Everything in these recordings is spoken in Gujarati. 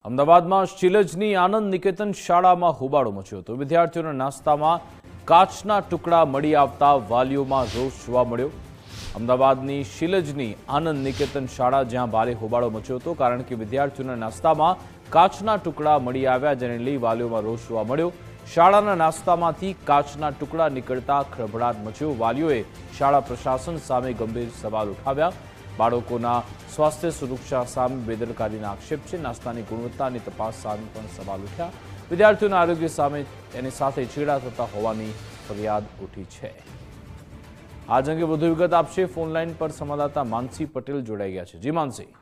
અમદાવાદમાં શિલજની આનંદ નિકેતન શાળામાં હોબાળો મચ્યો હતો। વિદ્યાર્થીઓના નાસ્તામાં કાચના ટુકડા મળી આવતા વાલીઓમાં રોષ જોવા મળ્યો। અમદાવાદની શિલજની આનંદ નિકેતન શાળા જ્યાં ભારે હોબાળો મચ્યો હતો કારણ કે વિદ્યાર્થીઓના નાસ્તામાં કાચના ટુકડા મળી આવ્યા, જેને લઈ વાલીઓમાં રોષ જોવા મળ્યો। શાળાના નાસ્તામાંથી કાચના ટુકડા નીકળતા ખળભળાટ મચ્યો। વાલીઓએ શાળા પ્રશાસન સામે ગંભીર સવાલ ઉઠાવ્યા। બાળકોના સ્વાસ્થ્ય સુરક્ષા સામે બેદરકારીના આક્ષેપ છે। નાસ્તાની ગુણવત્તાની તપાસ સામે પણ સવાલ ઉઠ્યા। વિદ્યાર્થીઓના આરોગ્ય સામે એની સાથે છેડા થતા હોવાની ફરિયાદ ઉઠી છે। આજ અંગે વધુ વિગત આપશે ફોનલાઈન પર સંવાદદાતા માનસી પટેલ જોડાઈ ગયા છે। જી માનસી।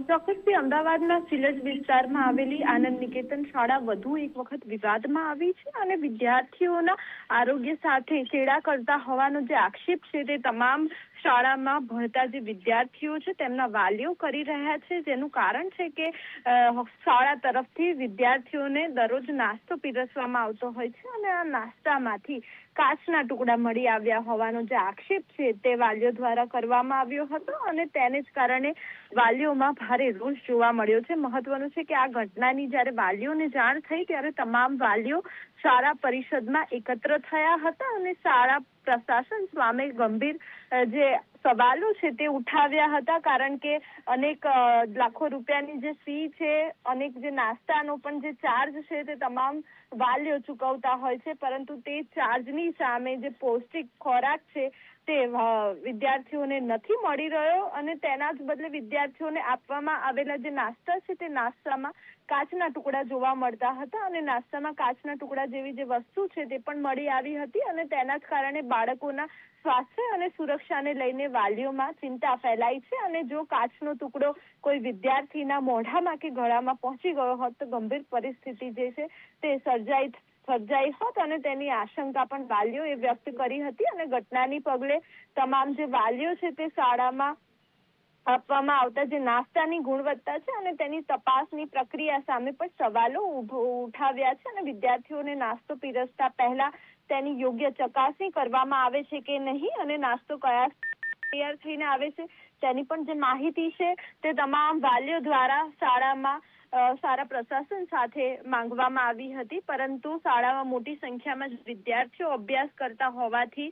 ચોક્કસથી અમદાવાદના શિલજ વિસ્તારમાં આવેલી આનંદ નિકેતન શાળા વધુ એક વખત વિવાદમાં આવી છે અને વિદ્યાર્થીઓના આરોગ્ય સાથે છેડા કરતા હોવાનો જે આક્ષેપ છે તે તમામ શાળામાં ભણતા જે વિદ્યાર્થીઓ છે તેમના વાલીઓ કરી રહ્યા છે, જેનું કારણ છે કે શાળા તરફથી વિદ્યાર્થીઓને દરરોજ નાસ્તો પીરસવામાં આવતો હોય છે અને આ નાસ્તામાંથી કાચના ટુકડા મળી આવ્યા હોવાનો જે આક્ષેપ છે તે વાલીઓ દ્વારા કરવામાં આવ્યો હતો અને તેને જ કારણે વાલીઓમાં ભારે રોષ જોવા મળ્યો છે। મહત્વનું છે કે આ ઘટનાની જ્યારે વાલીઓને જાણ થઈ ત્યારે તમામ વાલીઓ શાળા પરિષદમાં એકત્ર થયા હતા અને શાળા પ્રશાસન સામે ગંભીર જે સવાલો છે તે ઉઠાવ્યા હતા, કારણ કે અનેક લાખો રૂપિયાની જે ફી છે, અનેક જે નાસ્તાનો પણ જે ચાર્જ છે તે તમામ વાલીઓ ચૂકવતા હોય છે, પરંતુ તે ચાર્જની સામે જે પૌષ્ટિક ખોરાક છે તે વિદ્યાર્થીઓને નથી મળી રહ્યો અને તેના જ બદલે વિદ્યાર્થીઓને આપવામાં આવેલા જે નાસ્તા છે તે નાસ્તામાં કાચના ટુકડા જોવા મળતા હતા અને નાસ્તામાં કાચના ટુકડા જેવી જે વસ્તુ છે તે પણ મળી આવી હતી અને તેના જ કારણે બાળકોના સ્વાસ્થ્ય અને સુરક્ષાને લઈને વાલીઓમાં ચિંતા ફેલાઈ છે અને જો કાચનો ટુકડો કોઈ વિદ્યાર્થીના મોઢામાં કે ગળામાં પહોંચી ગયો હોત તો ગંભીર પરિસ્થિતિ જે છે તે સર્જાઈ હોત અને તેની આશંકા પણ વાલીઓએ વ્યક્ત કરી હતી અને ઘટનાની પગલે તમામ જે વાલીઓ છે તે શાળામાં આપવામાં આવતા જે નાસ્તાની ગુણવત્તા છે અને તેની તપાસની પ્રક્રિયા સામે પણ સવાલો ઉઠાવ્યા છે અને વિદ્યાર્થીઓને નાસ્તો પીરસતા પહેલા તેની યોગ્ય ચકાસણી કરવામાં આવે છે કે નહીં અને નાસ્તો કયા તૈયાર થઈને આવે છે તેની પણ જે માહિતી છે તે તમામ વાલીઓ દ્વારા શાળા પ્રશાસન સાથે માંગવામાં આવી હતી, પરંતુ શાળામાં મોટી સંખ્યામાં વિદ્યાર્થીઓ અભ્યાસ કરતા હોવાથી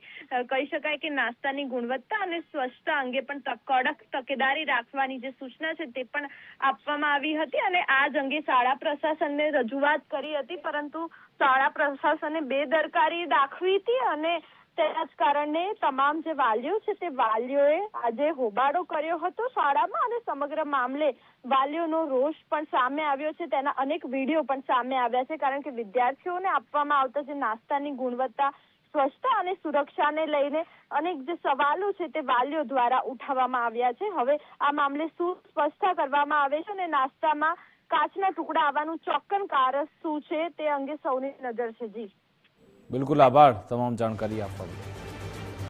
કહી શકાય કે નાસ્તાની ગુણવત્તા અને સ્વચ્છતા અંગે પણ કડક તકેદારી રાખવાની જે સૂચના છે તે પણ આપવામાં આવી હતી અને આ જ અંગે શાળા પ્રશાસનને રજૂઆત કરી હતી, પરંતુ શાળા પ્રશાસને બેદરકારી દાખવી હતી અને તેના જ કારણે તમામ જે વાલીઓ છે તે વાલીઓએ આજે હોબાળો કર્યો હતો શાળામાં અને સમગ્ર મામલે વાલીઓનો રોષ પણ સામે આવ્યો છે। તેના અનેક વિડીયો પણ સામે આવ્યા છે, કારણ કે વિદ્યાર્થીઓને આપવામાં આવતા જે નાસ્તાની ગુણવત્તા, સ્વચ્છતા અને સુરક્ષાને લઈને અનેક જે સવાલો છે તે વાલીઓ દ્વારા ઉઠાવવામાં આવ્યા છે। હવે આ મામલે શું સ્પષ્ટતા કરવામાં આવે છે અને નાસ્તામાં કાચના ટુકડા આવવાનું ચોક્કસ કારણ શું છે તે અંગે સૌની નજર છે। જી બિલકુલ, આભાર તમામ જાણકારી આપવા માટે।